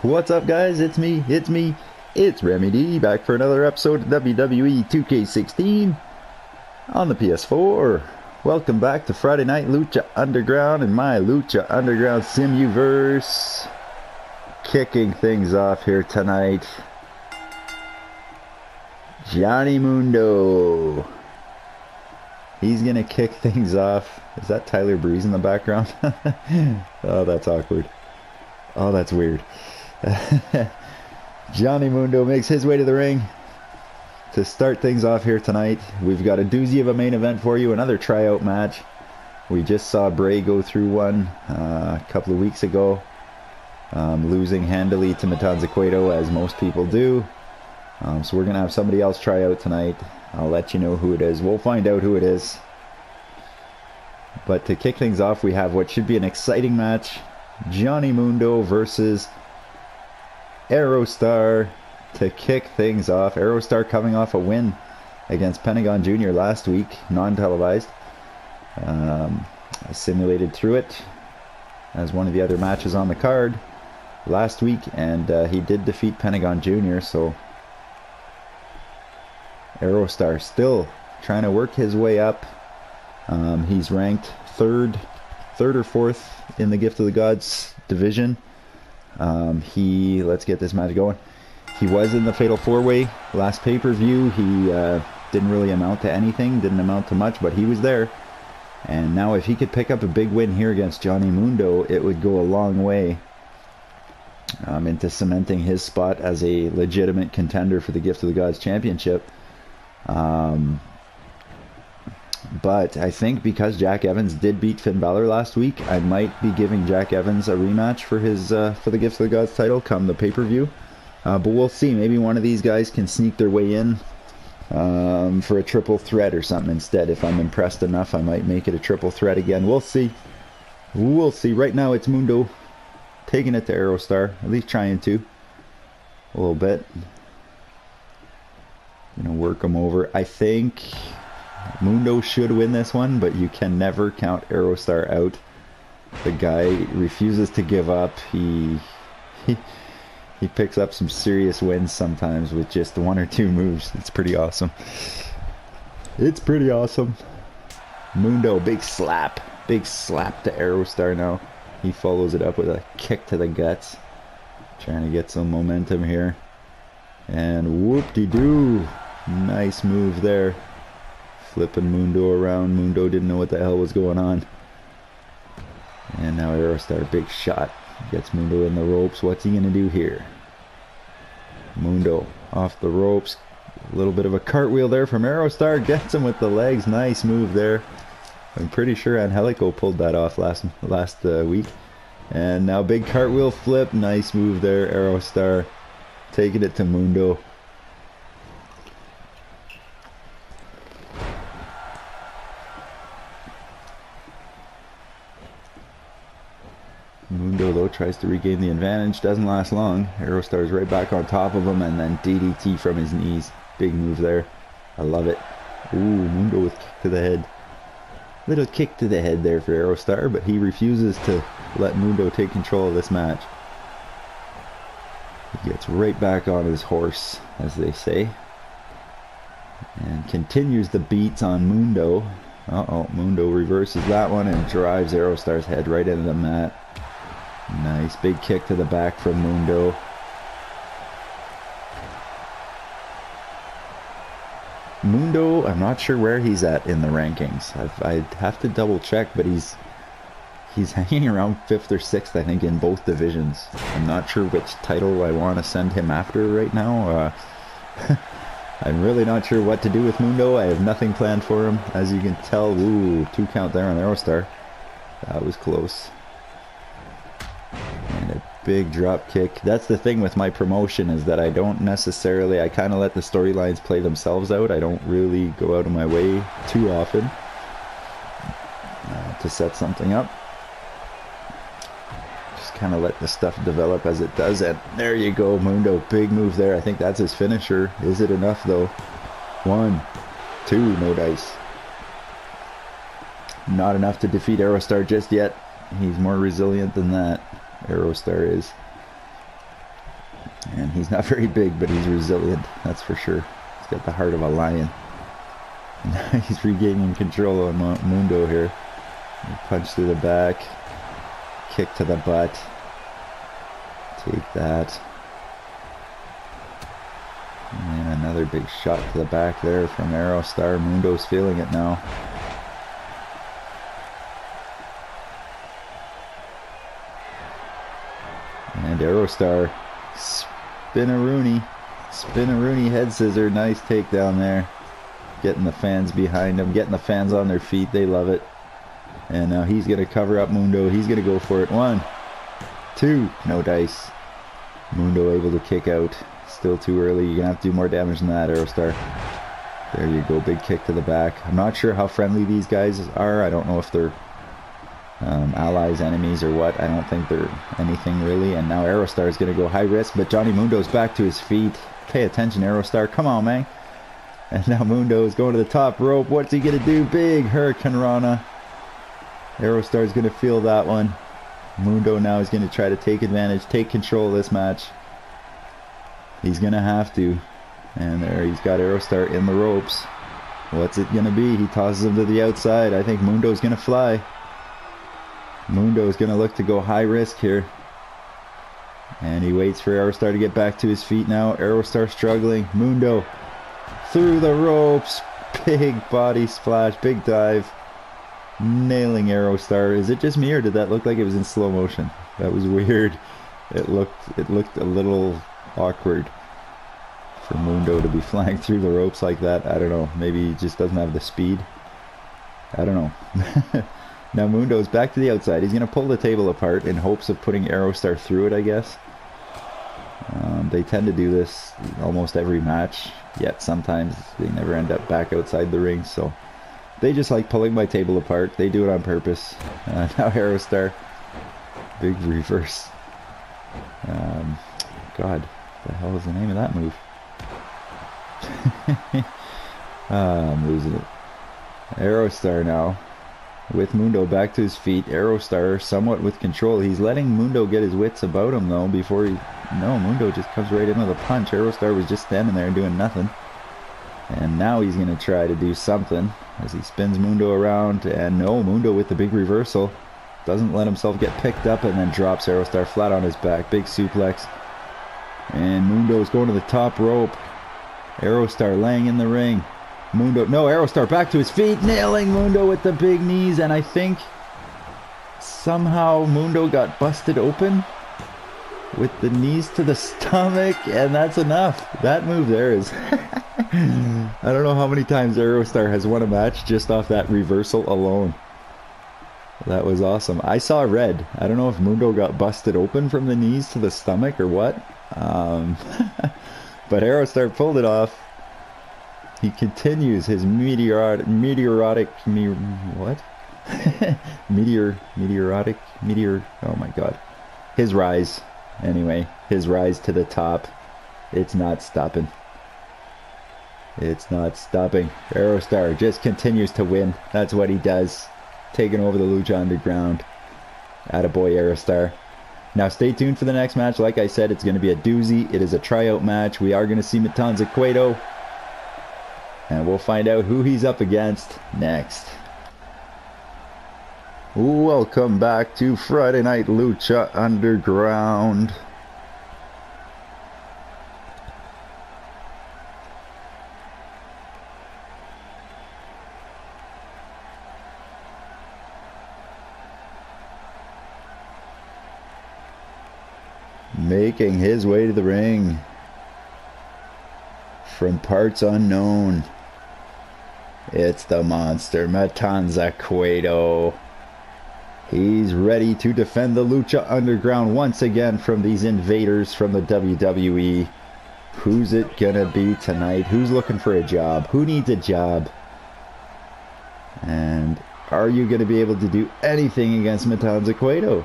What's up, guys? It's me, it's Remedy, back for another episode of WWE 2K16 on the PS4. Welcome back to Friday Night Lucha Underground and my Lucha Underground Simuverse. Kicking things off here tonight, Johnny Mundo. He's gonna kick things off. Is that Tyler Breeze in the background? Oh, that's awkward. Oh, that's weird. Johnny Mundo makes his way to the ring to start things off here tonight. We've got a doozy of a main event for you, another tryout match. We just saw Bray go through one a couple of weeks ago, losing handily to Matanza Cueto, as most people do. So we're going to have somebody else try out tonight. I'll let you know who it is. We'll find out who it is. But to kick things off, we have what should be an exciting match. Johnny Mundo versus Aerostar to kick things off. Aerostar coming off a win against Pentagon Jr. last week, non-televised. I simulated through it as one of the other matches on the card last week, and he did defeat Pentagon Jr., so Aerostar still trying to work his way up. He's ranked third or fourth in the Gift of the Gods division. Let's get this match going. He was in the Fatal 4-Way last pay-per-view. He didn't really amount to anything, didn't amount to much, but he was there. And now if he could pick up a big win here against Johnny Mundo, it would go a long way into cementing his spot as a legitimate contender for the Gift of the Gods Championship. But I think because Jack Evans did beat Finn Balor last week, I might be giving Jack Evans a rematch for his for the Gifts of the Gods title come the pay-per-view. But we'll see. Maybe one of these guys can sneak their way in for a triple threat or something instead. If I'm impressed enough, I might make it a triple threat again. We'll see. We'll see. Right now it's Mundo taking it to Aerostar, at least trying to. A little bit. Gonna work him over. I think Mundo should win this one, but you can never count Aerostar out. The guy refuses to give up. He picks up some serious wins sometimes with just one or two moves. It's pretty awesome. It's pretty awesome. Mundo, big slap to Aerostar now. He follows it up with a kick to the guts, trying to get some momentum here. And whoop-de-doo, nice move there. Flipping Mundo around. Mundo didn't know what the hell was going on. And now Aerostar, big shot. Gets Mundo in the ropes. What's he going to do here? Mundo off the ropes. A little bit of a cartwheel there from Aerostar. Gets him with the legs. Nice move there. I'm pretty sure Angelico pulled that off last week. And now big cartwheel flip. Nice move there. Aerostar taking it to Mundo. Mundo, though, tries to regain the advantage. Doesn't last long. Aerostar's right back on top of him, and then DDT from his knees. Big move there. I love it. Ooh, Mundo with kick to the head. Little kick to the head there for Aerostar, but he refuses to let Mundo take control of this match. He gets right back on his horse, as they say. And continues the beats on Mundo. Uh-oh, Mundo reverses that one and drives Aerostar's head right into the mat. Nice big kick to the back from Mundo. Mundo, I'm not sure where he's at in the rankings. I'd have to double check, but he's hanging around 5th or 6th, I think, in both divisions. I'm not sure which title I want to send him after right now. I'm really not sure what to do with Mundo. I have nothing planned for him, as you can tell. Ooh, 2 count there on Aerostar. That was close. And a big drop kick. That's the thing with my promotion, is that I don't necessarily, I kind of let the storylines play themselves out. I don't really go out of my way too often to set something up. Just kind of let the stuff develop as it does. And there you go, Mundo, big move there. I think that's his finisher. Is it enough though? 1, 2, no dice. Not enough to defeat Aerostar just yet. He's more resilient than that. Aerostar is. And he's not very big, but he's resilient. That's for sure. He's got the heart of a lion. And he's regaining control on Mundo here. Punch to the back. Kick to the butt. Take that. And another big shot to the back there from Aerostar. Mundo's feeling it now. And Aerostar, spin-a-rooney head scissor, nice takedown there. Getting the fans behind him, getting the fans on their feet, they love it. And now he's going to cover up Mundo, he's going to go for it. 1, 2, no dice. Mundo able to kick out, still too early, you're going to have to do more damage than that, Aerostar. There you go, big kick to the back. I'm not sure how friendly these guys are, I don't know if they're allies, enemies, or what. I don't think they're anything really. And now Aerostar is going to go high risk, but Johnny Mundo's back to his feet. Pay attention, Aerostar. Come on, man. And now Mundo is going to the top rope. What's he going to do? Big Hurricane Rana. Aerostar is going to feel that one. Mundo now is going to try to take advantage, take control of this match. He's going to have to. And there, he's got Aerostar in the ropes. What's it going to be? He tosses him to the outside. I think Mundo's going to fly. Mundo is going to look to go high risk here. And he waits for Aerostar to get back to his feet now. Aerostar struggling. Mundo through the ropes. Big body splash. Big dive. Nailing Aerostar. Is it just me or did that look like it was in slow motion? That was weird. It looked a little awkward for Mundo to be flying through the ropes like that. I don't know. Maybe he just doesn't have the speed. I don't know. Now Mundo's back to the outside. He's going to pull the table apart in hopes of putting Aerostar through it, I guess. They tend to do this almost every match, yet sometimes they never end up back outside the ring, so they just like pulling my table apart. They do it on purpose. Now Aerostar, big reverse. God, what the hell is the name of that move? I'm losing it. Aerostar now. With Mundo back to his feet, Aerostar somewhat with control. He's letting Mundo get his wits about him though before he... No, Mundo just comes right into the punch. Aerostar was just standing there doing nothing. And now he's going to try to do something as he spins Mundo around. And no, Mundo with the big reversal. Doesn't let himself get picked up and then drops Aerostar flat on his back. Big suplex. And Mundo is going to the top rope. Aerostar laying in the ring. Mundo, no, Aerostar back to his feet, nailing Mundo with the big knees, and I think somehow Mundo got busted open with the knees to the stomach, and that's enough. That move there is... I don't know how many times Aerostar has won a match just off that reversal alone. That was awesome. I saw red. I don't know if Mundo got busted open from the knees to the stomach or what. But Aerostar pulled it off. He continues his meteoric, oh my god. His rise, anyway, his rise to the top. It's not stopping. It's not stopping. Aerostar just continues to win. That's what he does. Taking over the Lucha Underground. Attaboy Aerostar. Now stay tuned for the next match. Like I said, it's going to be a doozy. It is a tryout match. We are going to see Matanza Cueto. And we'll find out who he's up against next. Welcome back to Friday Night Lucha Underground. Making his way to the ring from parts unknown, it's the monster Matanza Cueto. He's ready to defend the Lucha Underground once again from these invaders from the WWE. Who's it gonna be tonight? Who's looking for a job? Who needs a job? And are you gonna be able to do anything against Matanza Cueto?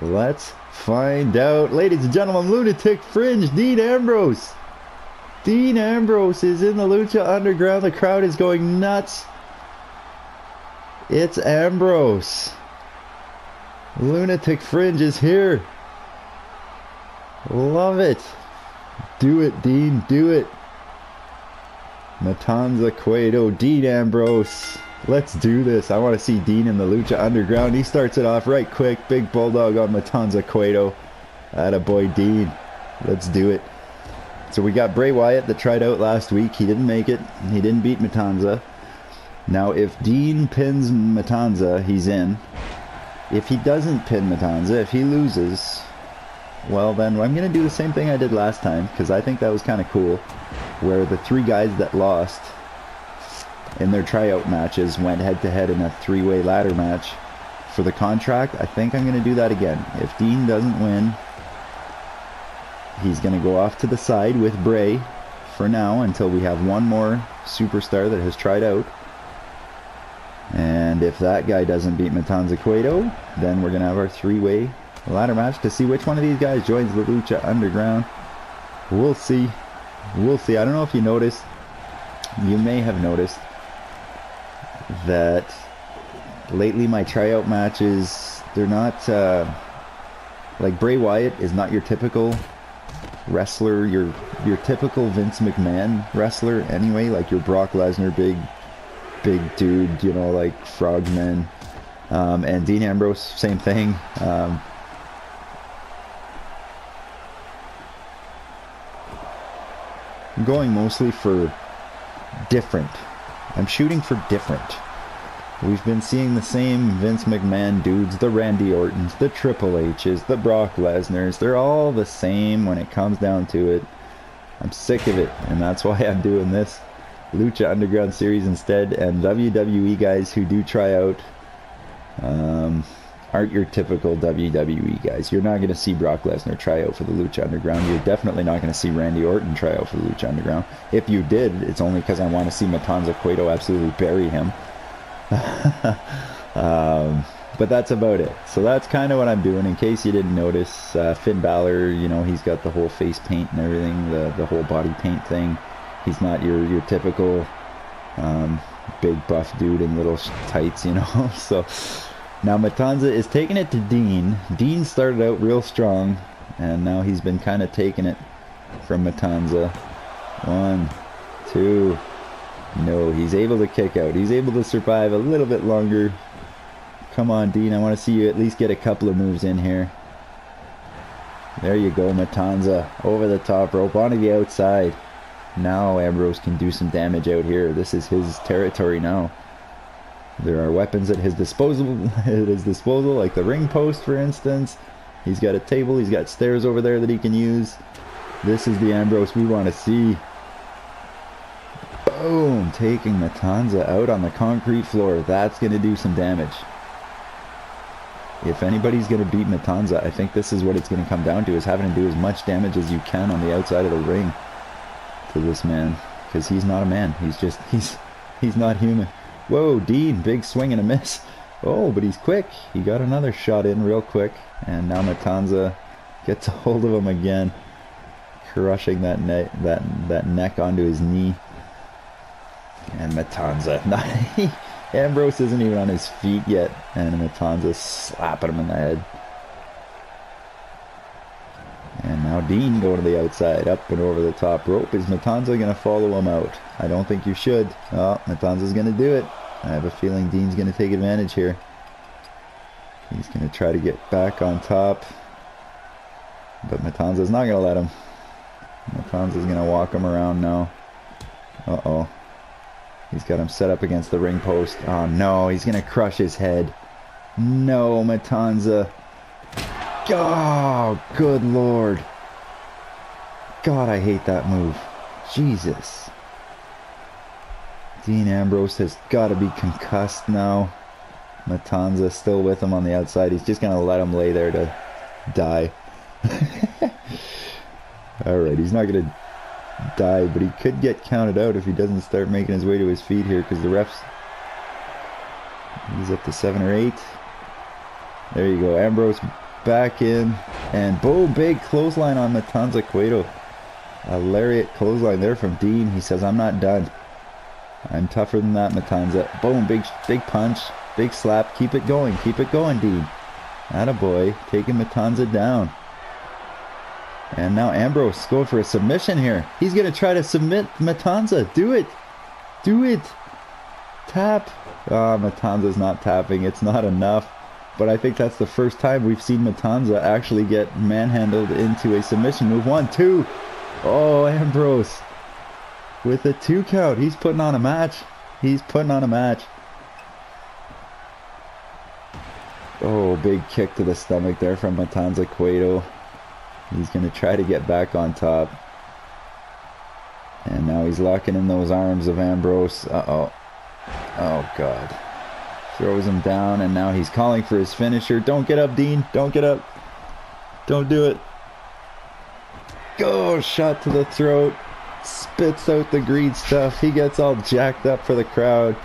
Let's find out. Ladies and gentlemen, Lunatic Fringe, Dean Ambrose. Dean Ambrose is in the Lucha Underground. The crowd is going nuts. It's Ambrose. Lunatic Fringe is here. Love it. Do it, Dean. Do it. Matanza, Cueto, Dean Ambrose. Let's do this. I want to see Dean in the Lucha Underground. He starts it off right quick. Big bulldog on Matanza, Cueto. Attaboy, Dean. Let's do it. So we got Bray Wyatt that tried out last week. He didn't make it. He didn't beat Matanza. Now, if Dean pins Matanza, he's in. If he doesn't pin Matanza, if he loses, well, then I'm going to do the same thing I did last time, because I think that was kind of cool, where the 3 guys that lost in their tryout matches went head-to-head in a 3-way ladder match for the contract. I think I'm going to do that again. If Dean doesn't win, he's going to go off to the side with Bray for now until we have one more superstar that has tried out. And if that guy doesn't beat Matanza, Cueto, then we're going to have our 3-way ladder match to see which one of these guys joins the Lucha Underground. We'll see. We'll see. I don't know if you noticed. You may have noticed that lately my tryout matches, they're not like Bray Wyatt is not your typical wrestler, your typical Vince McMahon wrestler anyway, like your Brock Lesnar, big dude, you know, like Frogman. And Dean Ambrose, same thing. I'm going mostly for different. I'm shooting for different. We've been seeing the same Vince McMahon dudes, the Randy Ortons, the Triple H's, the Brock Lesnar's. They're all the same when it comes down to it. I'm sick of it, and that's why I'm doing this Lucha Underground series instead. And WWE guys who do try out aren't your typical WWE guys. You're not going to see Brock Lesnar try out for the Lucha Underground. You're definitely not going to see Randy Orton try out for the Lucha Underground. If you did, it's only because I want to see Matanza, Cueto absolutely bury him. But that's about it. So that's kind of what I'm doing. In case you didn't notice, Finn Balor, you know, he's got the whole face paint and everything, the whole body paint thing. He's not your typical big buff dude in little tights, you know. So now Matanza is taking it to Dean. Dean started out real strong, and now he's been kind of taking it from Matanza. 1, 2. No, he's able to kick out. He's able to survive a little bit longer. Come on, Dean. I want to see you at least get a couple of moves in here. There you go, Matanza. Over the top rope, onto the outside. Now Ambrose can do some damage out here. This is his territory now. There are weapons at his disposal, like the ring post, for instance. He's got a table. He's got stairs over there that he can use. This is the Ambrose we want to see. Boom! Taking Matanza out on the concrete floor. That's going to do some damage. If anybody's going to beat Matanza, I think this is what it's going to come down to, is having to do as much damage as you can on the outside of the ring to this man. Because he's not a man. He's not human. Whoa, Dean, big swing and a miss. Oh, but he's quick. He got another shot in real quick. And now Matanza gets a hold of him again. Crushing that neck onto his knee. And Matanza, Ambrose isn't even on his feet yet, and Matanza's slapping him in the head. And now Dean going to the outside, up and over the top rope. Is Matanza going to follow him out? I don't think you should. Oh, Matanza's going to do it. I have a feeling Dean's going to take advantage here. He's going to try to get back on top, but Matanza's not going to let him. Matanza's going to walk him around now. Uh-oh. He's got him set up against the ring post. Oh no, he's going to crush his head. No, Matanza. Oh, good lord. God, I hate that move. Jesus. Dean Ambrose has got to be concussed now. Matanza still with him on the outside. He's just going to let him lay there to die. Alright, he's not going to die, but he could get counted out if he doesn't start making his way to his feet here, because the refs, he's up to 7 or 8. There you go, Ambrose back in, and boom, big clothesline on Matanza, Cueto. A lariat clothesline there from Dean. He says, I'm not done. I'm tougher than that, Matanza. Boom, big punch. Big slap. Keep it going. Keep it going, Dean. Attaboy. Taking Matanza down. And now Ambrose going for a submission here. He's going to try to submit Matanza. Do it. Do it. Tap. Ah, Matanza's not tapping. It's not enough. But I think that's the first time we've seen Matanza actually get manhandled into a submission move. 1, 2. Oh, Ambrose. With a 2 count. He's putting on a match. He's putting on a match. Oh, big kick to the stomach there from Matanza Cueto. He's going to try to get back on top. And now he's locking in those arms of Ambrose. Uh-oh. Oh, God. Throws him down, and now he's calling for his finisher. Don't get up, Dean. Don't get up. Don't do it. Go! Shot to the throat. Spits out the green stuff. He gets all jacked up for the crowd.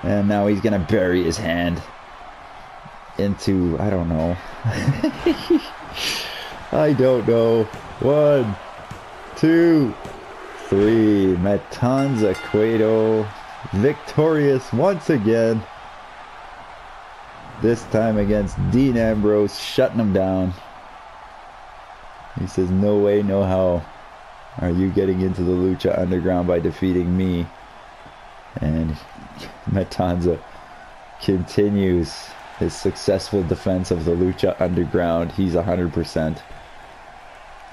And now he's going to bury his hand into, I don't know. I don't know. 1, 2, 3. Matanza Cueto victorious once again. This time against Dean Ambrose, shutting him down. He says, no way, no how are you getting into the Lucha Underground by defeating me. And Matanza continues his successful defense of the Lucha Underground. He's 100%.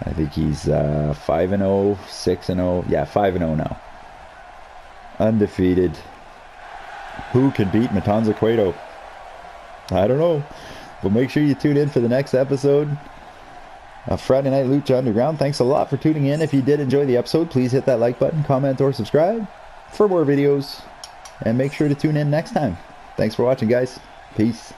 I think he's 5-0, 6-0. Yeah, 5-0 now. Undefeated. Who can beat Matanza Cueto? I don't know. But make sure you tune in for the next episode of Friday Night Lucha Underground. Thanks a lot for tuning in. If you did enjoy the episode, please hit that like button, comment, or subscribe for more videos. And make sure to tune in next time. Thanks for watching, guys. Peace.